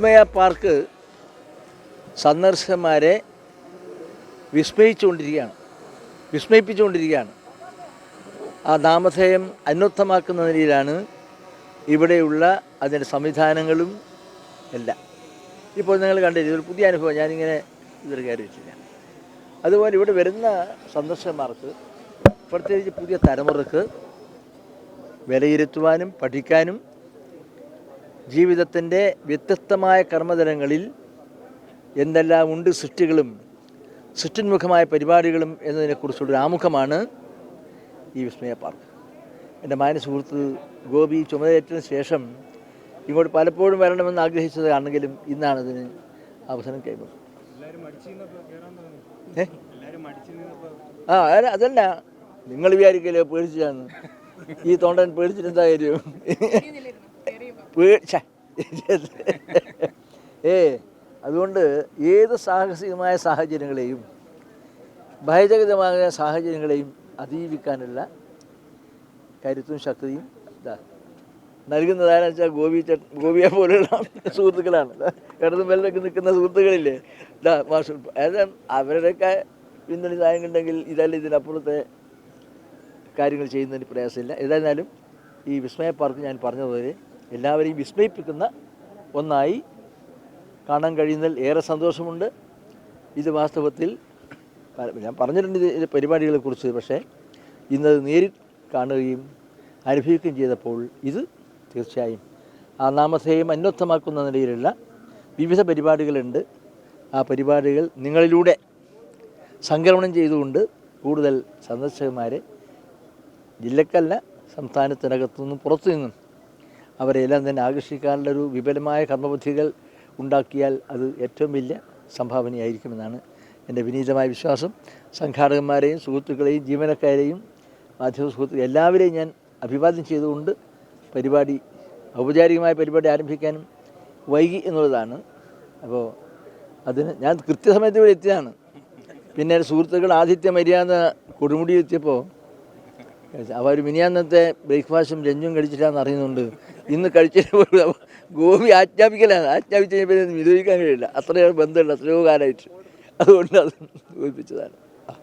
വിസ്മയ park സന്ദർശകന്മാരെ വിസ്മയിപ്പിച്ചുകൊണ്ടിരിക്കുകയാണ്. ആ നാമധേയം അന്വർത്ഥമാക്കുന്ന നിലയിലാണ് ഇവിടെയുള്ള അതിൻ്റെ സംവിധാനങ്ങളും എല്ലാം. ഇപ്പോൾ നിങ്ങൾ കണ്ടില്ല, ഇതൊരു പുതിയ അനുഭവം, ഞാനിങ്ങനെ ഇതൊരു കയറിയിട്ടില്ല. അതുപോലെ ഇവിടെ വരുന്ന സന്ദർശകന്മാർക്ക്, പ്രത്യേകിച്ച് പുതിയ തലമുറക്ക് വിലയിരുത്തുവാനും പഠിക്കാനും ജീവിതത്തിൻ്റെ വ്യത്യസ്തമായ കർമ്മതലങ്ങളിൽ എന്തെല്ലാം ഉണ്ട് സൃഷ്ടികളും സൃഷ്ടിന്മുഖമായ പരിപാടികളും എന്നതിനെക്കുറിച്ചുള്ളൊരു ആമുഖമാണ് ഈ വിസ്മയ പാർക്ക്. എൻ്റെ മാന്യ സുഹൃത്ത് ഗോപി ചുമതലയേറ്റതിന് ശേഷം ഇങ്ങോട്ട് പലപ്പോഴും വരണമെന്ന് ആഗ്രഹിച്ചത് ആണെങ്കിലും ഇന്നാണ് ഇതിന് അവസരം കൈവന്നത്. അതല്ല, നിങ്ങൾ വിചാരിക്കല്ലോ പേടിച്ചാന്ന്. ഈ തൊണ്ടൻ പേടിച്ചിട്ടെന്താ കാര്യം? അതുകൊണ്ട് ഏത് സാഹസികമായ സാഹചര്യങ്ങളെയും ഭയജഗതമായ സാഹചര്യങ്ങളെയും അതിജീവിക്കാനുള്ള കരുത്തും ശക്തിയും നൽകുന്നതാണെന്ന് വെച്ചാൽ ഗോപിയെ പോലുള്ള സുഹൃത്തുക്കളാണ്. ഇടതും വെല്ലൊക്കെ നിൽക്കുന്ന സുഹൃത്തുക്കളില്ലേ, മാഷ്, അതായത് അവരുടെയൊക്കെ പിന്തുണ സഹായം ഉണ്ടെങ്കിൽ ഇതല്ല ഇതിനപ്പുറത്തെ കാര്യങ്ങൾ ചെയ്യുന്നതിന് പ്രയാസമില്ല. ഏതായിരുന്നാലും ഈ വിസ്മയ പാർക്ക് ഞാൻ പറഞ്ഞതുപോലെ എല്ലാവരെയും വിസ്മയിപ്പിക്കുന്ന ഒന്നായി കാണാൻ കഴിയുന്നതിൽ ഏറെ സന്തോഷമുണ്ട്. ഇത് വാസ്തവത്തിൽ ഞാൻ പറഞ്ഞിട്ടുണ്ട് ഇത് പരിപാടികളെക്കുറിച്ച്, പക്ഷേ ഇന്നത് നേരിൽ കാണുകയും അനുഭവിക്കുകയും ചെയ്തപ്പോൾ ഇത് തീർച്ചയായും ആ നാമധേയം അന്വർത്ഥമാക്കുന്ന നിലയിലുള്ള വിവിധ പരിപാടികളുണ്ട്. ആ പരിപാടികൾ നിങ്ങളിലൂടെ സംക്രമണം ചെയ്തുകൊണ്ട് കൂടുതൽ സന്ദർശകന്മാരെ ജില്ലക്കല്ല സംസ്ഥാനത്തിനകത്തുനിന്നും പുറത്തു നിന്നും അവരെല്ലാം തന്നെ ആകർഷിക്കാനുള്ളൊരു വിപുലമായ കർമ്മപദ്ധതികൾ ഉണ്ടാക്കിയാൽ അത് ഏറ്റവും വലിയ സംഭാവനയായിരിക്കുമെന്നാണ് എൻ്റെ വിനീതമായ വിശ്വാസം. സംഘാടകന്മാരെയും സുഹൃത്തുക്കളെയും ജീവനക്കാരെയും മാധ്യമ സുഹൃത്തുക്കൾ എല്ലാവരെയും ഞാൻ അഭിവാദ്യം ചെയ്തുകൊണ്ട് ഔപചാരികമായ പരിപാടി ആരംഭിക്കാനും വൈകി എന്നുള്ളതാണ്. അപ്പോൾ അതിന് ഞാൻ കൃത്യസമയത്ത് ഇവിടെ എത്തിയതാണ്. പിന്നെ സുഹൃത്തുക്കൾ ആതിഥ്യ മര്യാദ കൊടുമുടി എത്തിയപ്പോൾ അവർ മിനിയാന്നത്തെ ബ്രേക്ക്ഫാസ്റ്റും ലഞ്ചും കഴിച്ചിട്ടാന്ന് അറിയുന്നുണ്ട്. ഇന്ന് കഴിച്ചിട്ട് ഗോപി ആജ്ഞാപിച്ച് കഴിഞ്ഞപ്പോൾ വിരോധിക്കാൻ കഴിയില്ല. അത്രയോ ബന്ധമുണ്ട്, അത്രയോ കാലമായിട്ട്. അതുകൊണ്ട് അത് ഓർപ്പിച്ചതാണ്.